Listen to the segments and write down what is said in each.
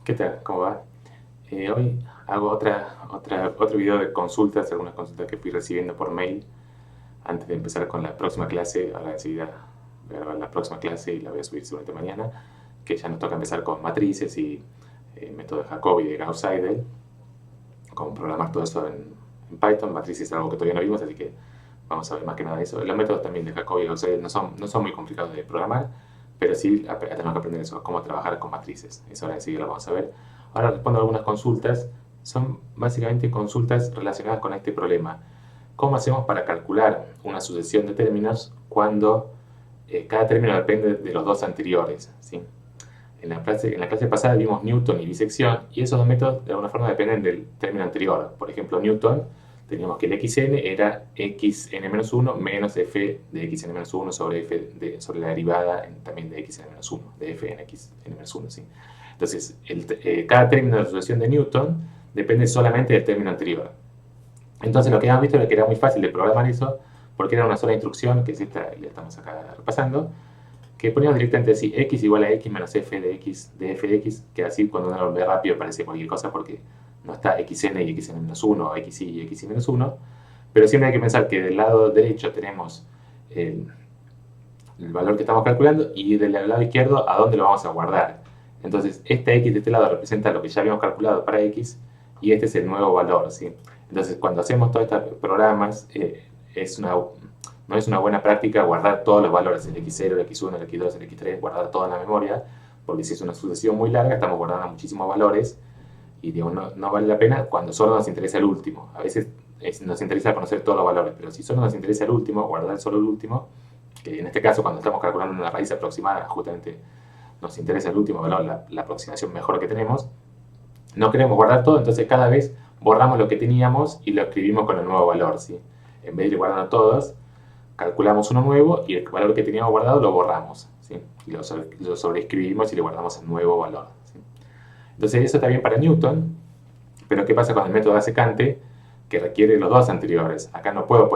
¿Qué tal? ¿Cómo va? Hoy hago otro video de consultas, algunas consultas que fui recibiendo por mail antes de empezar con la próxima clase. Ahora decidí grabar la próxima clase y la voy a subir seguramente mañana, que ya nos toca empezar con matrices y método de Jacobi y de Gauss-Seidel, cómo programar todo eso en Python. Matrices es algo que todavía no vimos, así que vamos a ver más que nada eso. Los métodos también de Jacobi y Gauss-Seidel no son muy complicados de programar, pero sí tenemos que aprender eso, cómo trabajar con matrices. Eso ahora enseguida lo vamos a ver. Ahora respondo a algunas consultas. Son básicamente consultas relacionadas con este problema. ¿Cómo hacemos para calcular una sucesión de términos cuando cada término depende de los dos anteriores? ¿Sí? En la clase pasada vimos Newton y bisección, y esos dos métodos de alguna forma dependen del término anterior. Por ejemplo, Newton, teníamos que el xn era xn-1 menos f de xn-1 sobre sobre la derivada también de xn-1, de f en xn-1. ¿Sí? Entonces, cada término de la sucesión de Newton depende solamente del término anterior. Entonces, lo que hemos visto era que era muy fácil de programar eso, porque era una sola instrucción, que es esta, la estamos acá repasando, que poníamos directamente así, x igual a x menos f de x de f de x, que así cuando uno lo ve rápido parece cualquier cosa porque no está xn y xn-1, o xy y xy-1, pero siempre hay que pensar que del lado derecho tenemos el valor que estamos calculando y del lado izquierdo a dónde lo vamos a guardar. Entonces, esta x de este lado representa lo que ya habíamos calculado para x y este es el nuevo valor, ¿sí? Entonces, cuando hacemos todos estos programas, no es una buena práctica guardar todos los valores, el x0, el x1, el x2, el x3, guardar todo en la memoria, porque si es una sucesión muy larga, estamos guardando muchísimos valores y digamos, no vale la pena cuando solo nos interesa el último. A veces nos interesa conocer todos los valores, pero si solo nos interesa el último, guardar solo el último, que en este caso cuando estamos calculando una raíz aproximada, justamente nos interesa el último valor, la aproximación mejor que tenemos, no queremos guardar todo, entonces cada vez borramos lo que teníamos y lo escribimos con el nuevo valor, ¿sí? En vez de ir guardando todos, calculamos uno nuevo y el valor que teníamos guardado lo borramos, ¿sí? Y lo sobreescribimos y le guardamos el nuevo valor, ¿sí? Entonces eso está bien para Newton, pero ¿qué pasa con el método de secante que requiere los dos anteriores? Acá no puedo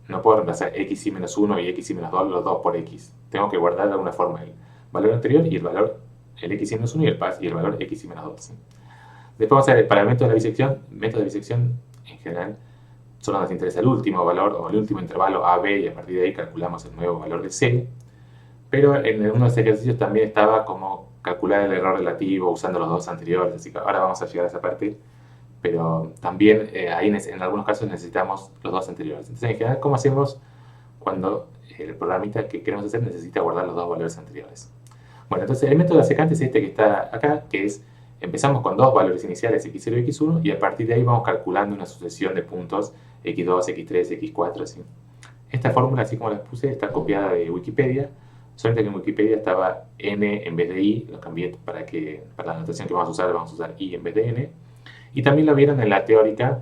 reemplazar x y menos 1 y x y menos 2, los dos por x. Tengo que guardar de alguna forma el valor anterior y el x y menos 1 y el valor x y menos 2, ¿sí? Después vamos a ver, para el método de bisección en general, solo nos interesa el último valor o el último intervalo a, b, y a partir de ahí calculamos el nuevo valor de c. Pero en unos ejercicios también estaba como calcular el error relativo usando los dos anteriores, así que ahora vamos a llegar a esa parte. Pero también ahí en algunos casos necesitamos los dos anteriores. Entonces, en general, ¿cómo hacemos cuando el programita que queremos hacer necesita guardar los dos valores anteriores? Bueno, entonces el método de secante es este que está acá, que es empezamos con dos valores iniciales, x0 y x1, y a partir de ahí vamos calculando una sucesión de puntos x2, x3, x4, ¿sí? Esta fórmula, así como la puse, está copiada de Wikipedia, solamente que en Wikipedia estaba n en vez de i, lo cambié para la notación que vamos a usar i en vez de n, y también lo vieron en la teórica.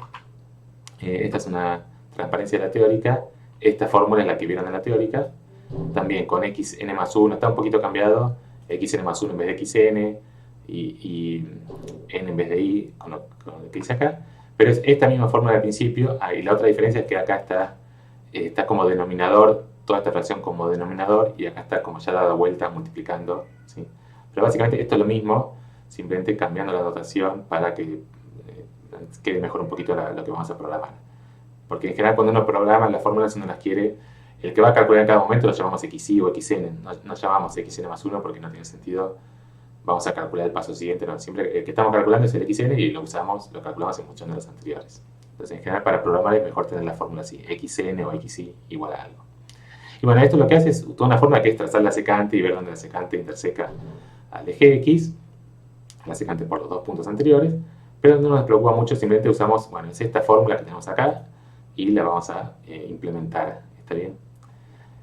Esta es una transparencia de la teórica, esta fórmula es la que vieron en la teórica, también con xn más 1, está un poquito cambiado, xn más 1 en vez de xn, y n en vez de i, con lo que dice acá, pero es esta misma fórmula del principio. Y la otra diferencia es que acá está como denominador, toda esta fracción como denominador, y acá está como ya dado vuelta multiplicando, ¿sí? Pero básicamente esto es lo mismo, simplemente cambiando la notación para que quede mejor un poquito lo que vamos a programar. Porque en general cuando uno programa las fórmulas uno las quiere, el que va a calcular en cada momento lo llamamos xy o xn, no llamamos xn más 1 porque no tiene sentido. Vamos a calcular el paso siguiente, ¿no? Siempre el que estamos calculando es el xn y lo calculamos en función de los anteriores. Entonces, en general, para programar es mejor tener la fórmula así, xn o xy igual a algo. Y bueno, esto lo que hace es toda una forma que es trazar la secante y ver dónde la secante interseca al eje x, la secante por los dos puntos anteriores, pero no nos preocupa mucho, simplemente usamos, bueno, es esta fórmula que tenemos acá y la vamos a implementar, ¿está bien?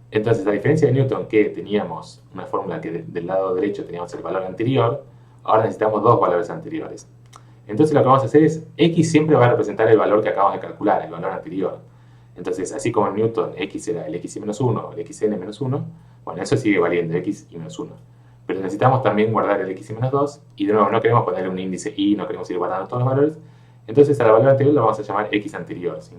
Entonces, a diferencia de Newton, que teníamos una fórmula que del lado derecho teníamos el valor anterior, ahora necesitamos dos valores anteriores. Entonces lo que vamos a hacer es, x siempre va a representar el valor que acabamos de calcular, el valor anterior. Entonces, así como en Newton x era el x y menos 1, el xn menos 1, bueno, eso sigue valiendo, x y menos 1. Pero necesitamos también guardar el x y menos 2, y de nuevo no queremos ponerle un índice y, no queremos ir guardando todos los valores, entonces al valor anterior lo vamos a llamar x anterior, ¿sí?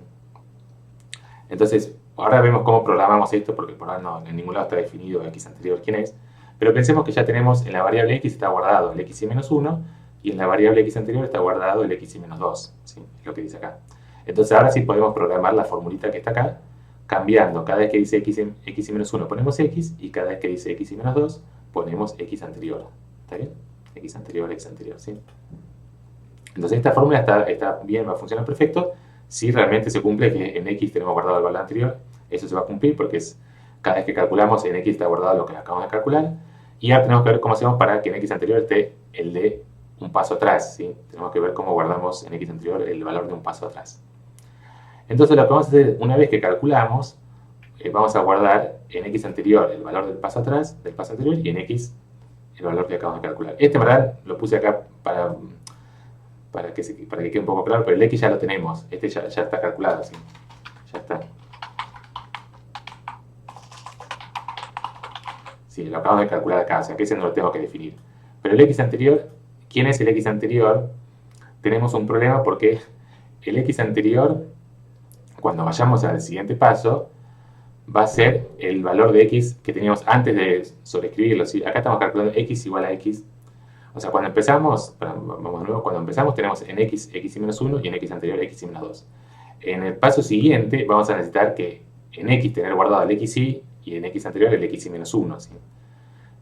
Entonces, ahora vemos cómo programamos esto, porque por ahora en ningún lado está definido x anterior quién es, pero pensemos que ya tenemos en la variable x está guardado el x y menos 1, y en la variable x anterior está guardado el xy menos 2, ¿sí? Es lo que dice acá. Entonces ahora sí podemos programar la formulita que está acá, cambiando cada vez que dice xy menos 1 ponemos x, y cada vez que dice xy menos 2 ponemos x anterior. ¿Está bien? X anterior, ¿sí? Entonces esta fórmula está bien, va a funcionar perfecto. Si realmente se cumple que en x tenemos guardado el valor anterior, eso se va a cumplir porque cada vez que calculamos en x está guardado lo que acabamos de calcular. Y ahora tenemos que ver cómo hacemos para que en x anterior esté el de un paso atrás, ¿sí? Tenemos que ver cómo guardamos en x anterior el valor de un paso atrás. Entonces lo que vamos a hacer, una vez que calculamos, vamos a guardar en x anterior el valor del paso atrás, del paso anterior, y en x el valor que acabamos de calcular. En verdad lo puse acá para que quede un poco claro, pero el x ya lo tenemos, este ya está calculado, ¿sí? Ya está. Sí, lo acabamos de calcular acá, o sea que ese no lo tengo que definir. Pero el x anterior, ¿quién es el x anterior? Tenemos un problema porque el x anterior, cuando vayamos al siguiente paso, va a ser el valor de x que teníamos antes de sobreescribirlo. ¿Sí? Acá estamos calculando x igual a x. O sea, cuando empezamos, vamos de nuevo, cuando empezamos tenemos en x, xy menos 1 y en x anterior xy menos 2. En el paso siguiente vamos a necesitar que en x tener guardado el xy y en x anterior el xy menos 1. ¿Sí?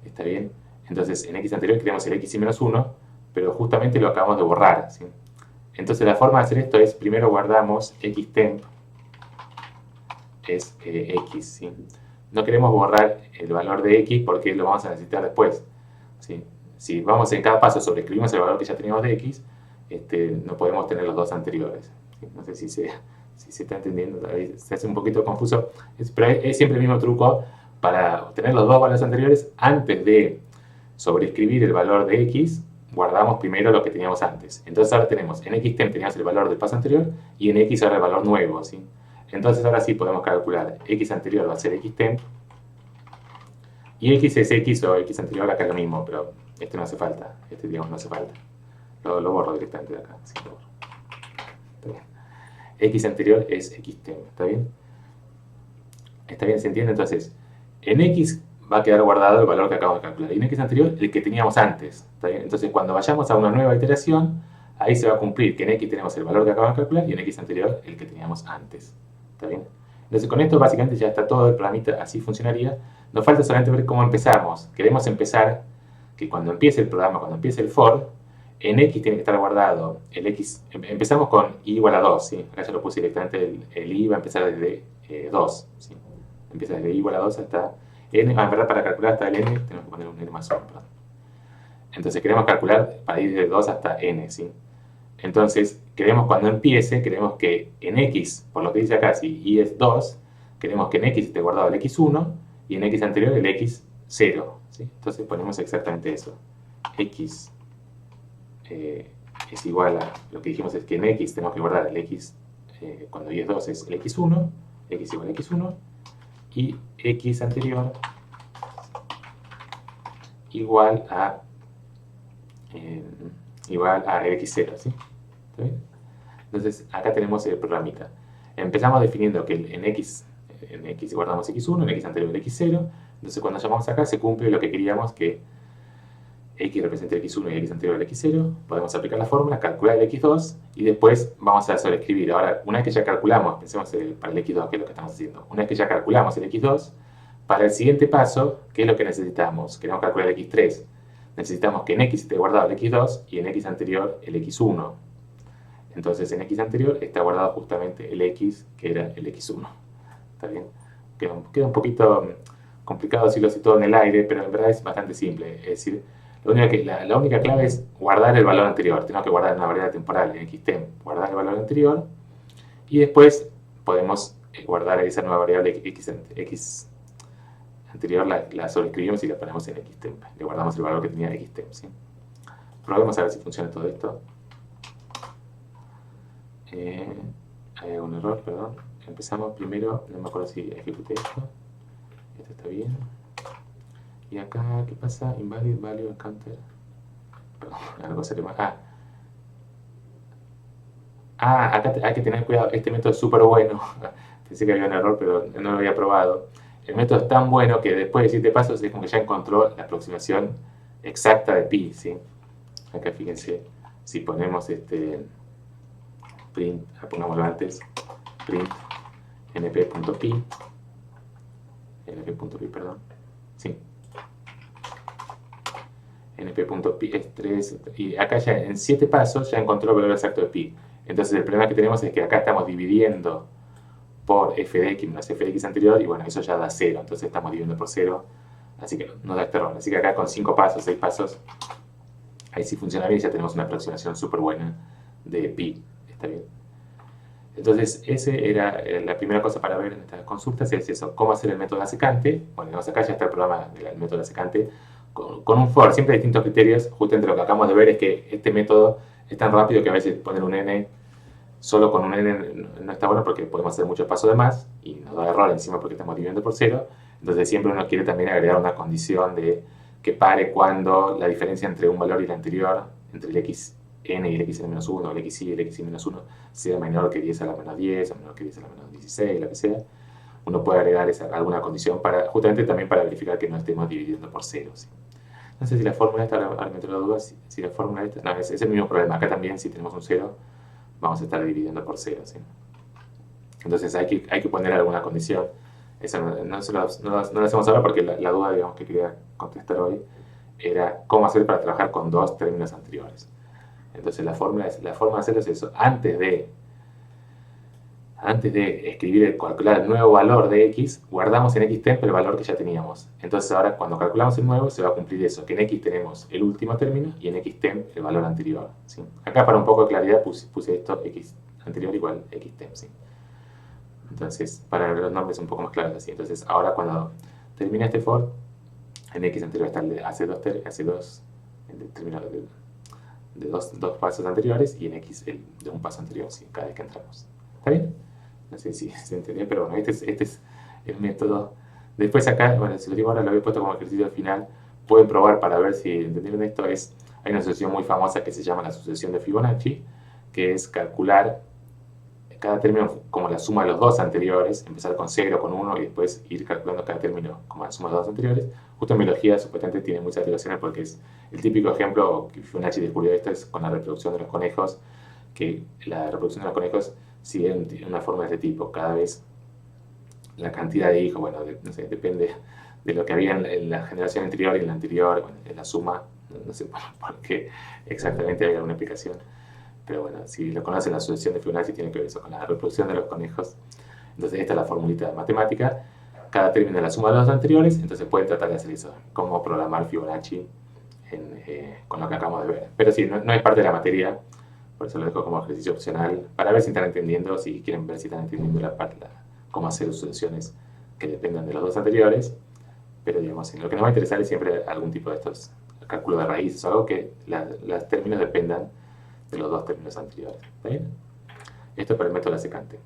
¿Está bien? Entonces en x anterior queremos el xy menos 1, pero justamente lo acabamos de borrar. ¿Sí? Entonces la forma de hacer esto es, primero guardamos xtemp, es x. ¿Sí? No queremos borrar el valor de x porque lo vamos a necesitar después. ¿Sí? Si vamos en cada paso sobreescribimos el valor que ya teníamos de x, no podemos tener los dos anteriores. ¿Sí? No sé si se está entendiendo, se hace un poquito confuso, pero es siempre el mismo truco para obtener los dos valores anteriores. Antes de sobreescribir el valor de x, guardamos primero lo que teníamos antes. Entonces ahora tenemos, en xtemp teníamos el valor del paso anterior y en x ahora el valor nuevo. ¿Sí? Entonces ahora sí podemos calcular x anterior va a ser xtemp y x es x o x anterior, acá es lo mismo, pero este no hace falta, digamos no hace falta. Lo borro directamente de acá. Sí, lo borro. Está bien. X anterior es xtemp, ¿está bien? ¿Está bien? ¿Se entiende? Entonces, en x va a quedar guardado el valor que acabamos de calcular y en x anterior el que teníamos antes. ¿Está bien? Entonces, cuando vayamos a una nueva iteración, ahí se va a cumplir que en x tenemos el valor que acabamos de calcular y en x anterior el que teníamos antes. ¿Está bien? Entonces, con esto básicamente ya está todo el programita, así funcionaría. Nos falta solamente ver cómo empezamos. Queremos empezar que cuando empiece el programa, cuando empiece el for, en x tiene que estar guardado el x. Empezamos con i igual a 2, ¿sí? Acá ya lo puse directamente, el i va a empezar desde 2, ¿sí? Empieza desde i igual a 2 hasta n. En verdad, para calcular hasta el n, tenemos que poner un n más 1. Perdón. Entonces, queremos calcular para ir de 2 hasta n, ¿sí? Entonces, queremos cuando empiece, queremos que en x, por lo que dice acá, si i es 2, queremos que en x esté guardado el x1 y en x anterior el x0. ¿Sí? Entonces ponemos exactamente eso. X es igual a, lo que dijimos es que en x tenemos que guardar el x, cuando y es 2 es el x1, x igual a x1, y x anterior igual a el x0, ¿sí? ¿Está bien? Entonces acá tenemos el programita. Empezamos definiendo que en x guardamos x1, en x anterior el x0. Entonces cuando llamamos acá se cumple lo que queríamos, que x representa el x1 y x anterior al x0. Podemos aplicar la fórmula, calcular el x2 y después vamos a sobreescribir. Ahora, una vez que ya calculamos, pensemos para el x2, que es lo que estamos haciendo. Una vez que ya calculamos el x2, para el siguiente paso, ¿qué es lo que necesitamos? Queremos calcular el x3. Necesitamos que en x esté guardado el x2 y en x anterior el x1. Entonces en x anterior está guardado justamente el x, que era el x1. ¿Está bien? Queda un poquito complicado decirlo así todo en el aire, pero en verdad es bastante simple. Es decir, la única clave es guardar el valor anterior. Tenemos que guardar una variable temporal en xtemp, guardar el valor anterior, y después podemos guardar esa nueva variable x anterior, la sobreescribimos y la ponemos en xtemp. Le guardamos el valor que tenía xtemp. ¿Sí? Probemos a ver si funciona todo esto. Hay algún error, perdón. Empezamos primero, no me acuerdo si ejecuté esto. Esto está bien. Y acá, ¿qué pasa? Invalid value counter. Perdón, algo se le va. Acá hay que tener cuidado. Este método es súper bueno. Pensé que había un error, pero no lo había probado. El método es tan bueno que después de 7 pasos es como que ya encontró la aproximación exacta de pi, ¿sí? Acá fíjense, si ponemos print, pongámoslo antes, print np.pi, perdón, sí, np.pi es 3, y acá ya en 7 pasos ya encontró el valor exacto de pi. Entonces el problema que tenemos es que acá estamos dividiendo por f de x menos f de x anterior, y bueno, eso ya da 0, entonces estamos dividiendo por 0, así que no da este error. Así que acá con 5 pasos, 6 pasos, ahí sí funciona bien, ya tenemos una aproximación súper buena de pi, está bien. Entonces, esa era la primera cosa para ver en estas consultas, es eso, cómo hacer el método secante. Bueno, acá ya está el programa del método secante, con un for, siempre hay distintos criterios. Justamente lo que acabamos de ver es que este método es tan rápido que a veces poner un n, solo con un n no está bueno, porque podemos hacer muchos pasos de más, y nos da error encima porque estamos dividiendo por 0. Entonces siempre uno quiere también agregar una condición de que pare cuando la diferencia entre un valor y el anterior, entre el xn y el xn-1, o el xi y el xi-1, sea menor que 10 a la menos 10, o menor que 10 a la menos 16, lo que sea. Uno puede agregar alguna condición justamente también para verificar que no estemos dividiendo por 0, ¿sí? No sé si la fórmula esta, ahora me entró la duda, si la fórmula esta, no, es el mismo problema. Acá también, si tenemos un 0, vamos a estar dividiendo por 0, ¿sí? Entonces hay que poner alguna condición. Eso no lo hacemos ahora porque la duda, digamos, que quería contestar hoy era cómo hacer para trabajar con dos términos anteriores. Entonces la forma de hacerlo es eso. Antes de escribir, calcular el nuevo valor de x, guardamos en xtemp el valor que ya teníamos. Entonces ahora cuando calculamos el nuevo se va a cumplir eso, que en x tenemos el último término y en xtemp el valor anterior, ¿sí? Acá para un poco de claridad puse esto, x anterior igual xtemp, ¿sí? Entonces para los nombres un poco más claros así. Entonces ahora cuando termina este for, en x anterior está el de hace dos el término de dos pasos anteriores, y en x el de un paso anterior, ¿sí? Cada vez que entramos. ¿Está bien? No sé si se entendió, pero bueno, este es el método. Después acá, bueno, si lo digo ahora, lo había puesto como ejercicio al final. Pueden probar para ver si entendieron esto. Hay una asociación muy famosa que se llama la asociación de Fibonacci, que es calcular cada término como la suma de los dos anteriores, empezar con 0, con 1, y después ir calculando cada término como la suma de los dos anteriores. Justo en biología supuestamente tiene muchas aplicaciones porque es el típico ejemplo que Fibonacci descubrió esto, es con la reproducción de los conejos, que la reproducción de los conejos sigue una forma de este tipo. Cada vez la cantidad de hijos, bueno, no sé, depende de lo que había en la generación anterior y en la anterior, bueno, en la suma, no sé por qué exactamente hay alguna explicación. Pero bueno, si lo conocen, la asociación de Fibonacci tiene que ver eso con la reproducción de los conejos. Entonces esta es la formulita matemática. Cada término es la suma de los anteriores, entonces pueden tratar de hacer eso, cómo programar Fibonacci con lo que acabamos de ver. Pero sí, no es parte de la materia, por eso lo dejo como ejercicio opcional, para ver si están entendiendo, si quieren ver si están entendiendo cómo hacer sucesiones que dependan de los dos anteriores. Pero digamos, lo que nos va a interesar es siempre algún tipo de estos cálculos de raíces o algo que los términos dependan de los dos términos anteriores. ¿Está bien? Esto para el método secante.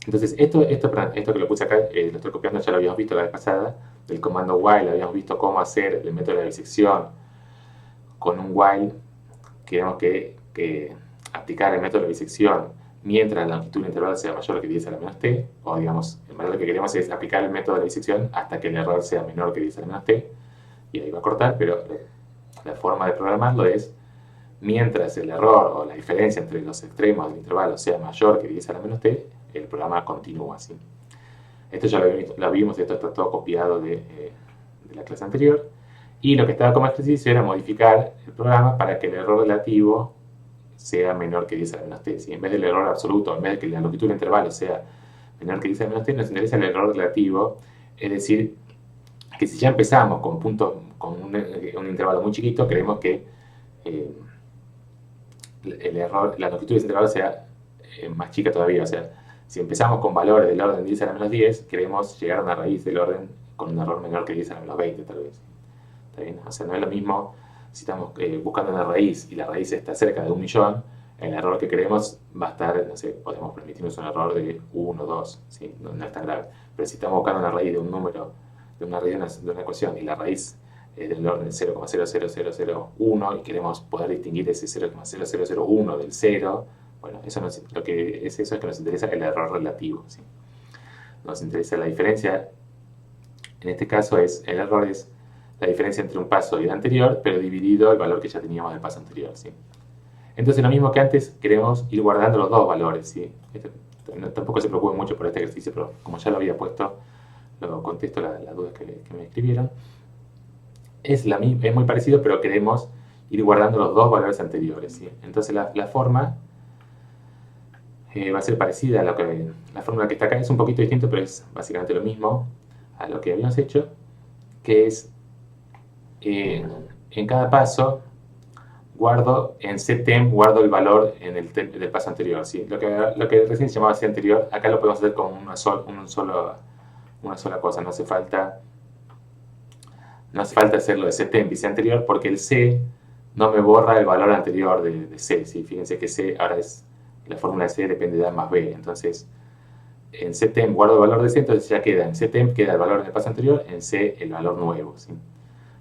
Entonces, esto que lo puse acá, lo estoy copiando, ya lo habíamos visto la vez pasada, del comando while, habíamos visto cómo hacer el método de la bisección con un while. Queremos que aplicar el método de bisección mientras la longitud del intervalo sea mayor que 10 a la menos t, o digamos, en verdad lo que queremos es aplicar el método de bisección hasta que el error sea menor que 10 a la menos t, y ahí va a cortar, pero la forma de programarlo es mientras el error o la diferencia entre los extremos del intervalo sea mayor que 10 a la menos t, el programa continúa así. Esto ya lo vimos, esto está todo copiado de la clase anterior, y lo que estaba como ejercicio era modificar el programa para que el error relativo sea menor que 10 a la menos t. Si en vez del error absoluto, en vez de que la longitud del intervalo sea menor que 10 a la menos t, nos interesa el error relativo, es decir, que si ya empezamos con un intervalo muy chiquito, queremos que la longitud de ese intervalo sea más chica todavía. O sea, si empezamos con valores del orden 10 a la menos 10, queremos llegar a una raíz del orden con un error menor que 10 a la menos 20, tal vez. ¿Está bien? O sea, no es lo mismo si estamos buscando una raíz y la raíz está cerca de 1.000.000, el error que queremos va a estar, no sé, podemos permitirnos un error de 1 o 2, ¿sí? No es tan grave. Pero si estamos buscando una raíz de un número, de una raíz de una ecuación, y la raíz es del orden 0,00001 y queremos poder distinguir ese 0,0001 del 0, bueno, lo que es eso es que nos interesa el error relativo, ¿sí? Nos interesa la diferencia. En este caso el error es la diferencia entre un paso y el anterior, pero dividido el valor que ya teníamos del paso anterior, ¿sí? Entonces, lo mismo que antes, queremos ir guardando los dos valores, ¿sí? Tampoco se preocupen mucho por este ejercicio, pero como ya lo había puesto, lo contesto las dudas que me escribieron. Es muy parecido, pero queremos ir guardando los dos valores anteriores, ¿sí? Entonces, la forma va a ser parecida a la fórmula que está acá. Es un poquito distinto, pero es básicamente lo mismo a lo que habíamos hecho, que es en cada paso guardo en ctem, guardo el valor en del paso anterior, ¿sí? Lo que recién se llamaba c anterior, acá lo podemos hacer con una sola cosa. No hace falta hacerlo de ctem y c anterior, porque el c no me borra el valor anterior de c, ¿sí? Fíjense que c ahora es, la fórmula de c depende de a más b, entonces en ctem guardo el valor de c, entonces ya queda en ctem queda el valor del paso anterior, en c el valor nuevo, ¿sí?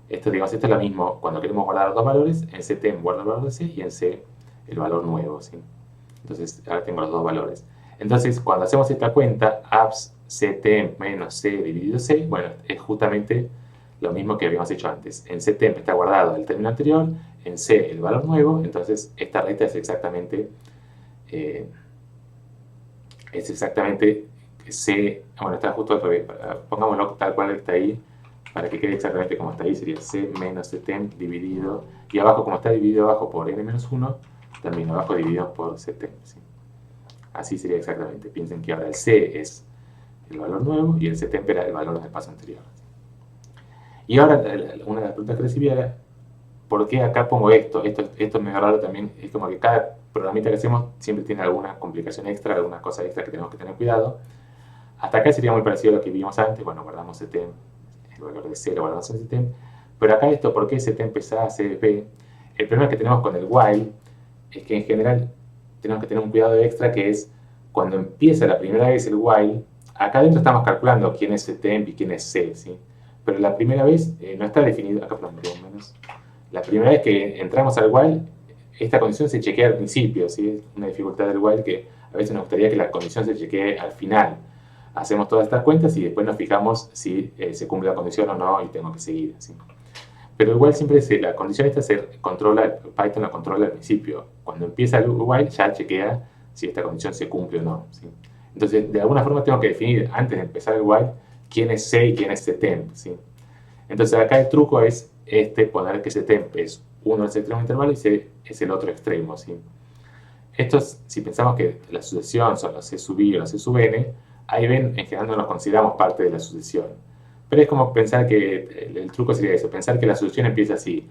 Esto es lo mismo cuando queremos guardar los dos valores, en ctem guardo el valor de c y en c el valor nuevo, ¿sí? Entonces ahora tengo los dos valores. Entonces cuando hacemos esta cuenta, abs ctem menos c dividido c, bueno, es justamente lo mismo que habíamos hecho antes. En ctem está guardado el término anterior, en c el valor nuevo, entonces esta recta es exactamente c, bueno, está justo al revés, pongámoslo tal cual está ahí, para que quede exactamente como está ahí, sería c menos ctem dividido, y abajo, como está dividido abajo por n-1, también abajo dividido por ctem, ¿sí? Así sería exactamente. Piensen que ahora el c es el valor nuevo y el ctem era el valor del paso anterior. Y ahora, una de las preguntas que recibí era, ¿por qué acá pongo esto? Esto es medio raro también, es como que cada programita que hacemos siempre tiene alguna complicación extra, alguna cosa extra que tenemos que tener cuidado. Hasta acá sería muy parecido a lo que vimos antes, bueno, guardamos ctem, el valor de 0 guardamos en ctem, pero acá esto, ¿por qué ctem pesa a c b? El problema que tenemos con el while es que en general tenemos que tener un cuidado extra, que es cuando empieza la primera vez el while, acá adentro estamos calculando quién es ctem y quién es c, ¿sí? Pero la primera vez no está definido, acá menos, la primera vez que entramos al while, esta condición se chequea al principio, ¿sí? Es una dificultad del while que a veces nos gustaría que la condición se chequee al final. Hacemos todas estas cuentas y después nos fijamos si se cumple la condición o no y tengo que seguir, ¿sí? Pero igual siempre la condición esta se controla, Python la controla al principio. Cuando empieza el while ya chequea si esta condición se cumple o no, ¿sí? Entonces, de alguna forma tengo que definir antes de empezar el while quién es c y quién es ctem, ¿sí? Entonces acá el truco es poner que ctem es uno es el extremo intervalo y c es el otro extremo, ¿sí? Esto si pensamos que la sucesión son los c sub i o los c sub n, ahí ven, en general no nos consideramos parte de la sucesión. Pero es como pensar que, el truco sería eso, pensar que la sucesión empieza así.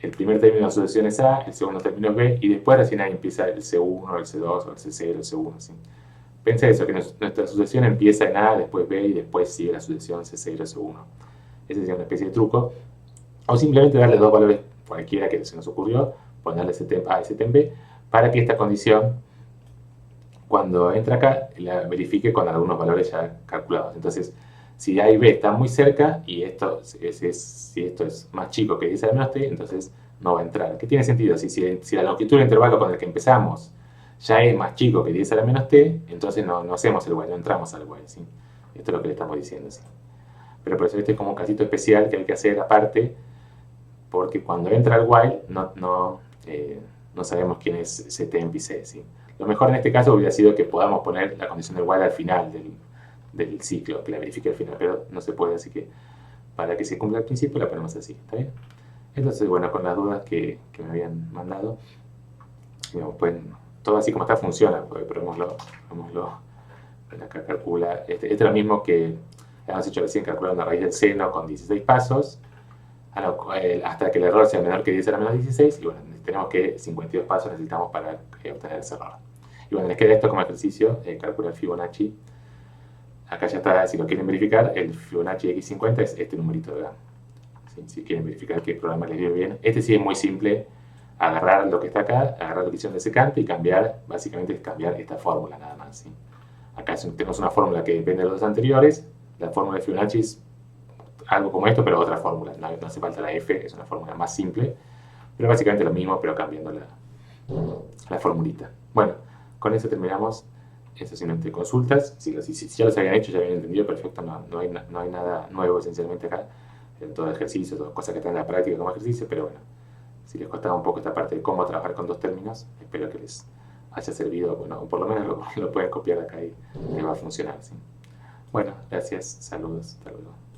El primer término de la sucesión es A, el segundo término es B, y después recién ahí empieza el C1, el C2, o el C0, el C1, ¿sí? Pensa eso, que nuestra sucesión empieza en A, después B, y después sigue la sucesión C0, C1. Ese sería una especie de truco. O simplemente darle dos valores cualquiera que se nos ocurrió, ponerle ctem A y ctem B, para que esta condición, cuando entra acá, la verifique con algunos valores ya calculados. Entonces, si A y B están muy cerca y si esto es más chico que 10 a la menos t, entonces no va a entrar. ¿Qué tiene sentido? Si la longitud del intervalo con el que empezamos ya es más chico que 10 a la menos t, entonces no hacemos el while, no entramos al while, ¿sí? Esto es lo que le estamos diciendo, ¿sí? Pero por eso este es como un casito especial que hay que hacer aparte, porque cuando entra el while no sabemos quién es ctem y c, ¿sí? Lo mejor en este caso hubiera sido que podamos poner la condición del while al final del ciclo, que la verifique al final, pero no se puede, así que para que se cumpla al principio la ponemos así, ¿está bien? Entonces, bueno, con las dudas que me habían mandado, digamos, todo así como está funciona, probémoslo. Acá calcula, este es lo mismo que hemos hecho recién, calculando la raíz del seno con 16 pasos, hasta que el error sea menor que 10 a la menos 16, y bueno, tenemos que 52 pasos necesitamos para obtener ese error. Y bueno, les queda esto como ejercicio, calcular Fibonacci. Acá ya está, si lo quieren verificar, el Fibonacci X50 es este numerito de acá. Si quieren verificar que el programa les dio bien. Este sí es muy simple, agarrar lo que está acá, agarrar lo que hicieron de secante y cambiar, básicamente es cambiar esta fórmula nada más, ¿sí? Acá tenemos una fórmula que depende de los dos anteriores, la fórmula de Fibonacci es algo como esto, pero otra fórmula, no hace falta la F, es una fórmula más simple, pero básicamente lo mismo, pero cambiando la formulita. Bueno, con eso terminamos. Eso simplemente consultas, si ya los habían hecho, ya habían entendido, perfecto, no hay nada nuevo esencialmente acá. todo ejercicios o cosas que están en la práctica como ejercicio, pero bueno, si les costaba un poco esta parte de cómo trabajar con dos términos, espero que les haya servido, bueno, o por lo menos lo pueden copiar acá y les va a funcionar, ¿sí? Bueno, gracias, saludos, hasta luego.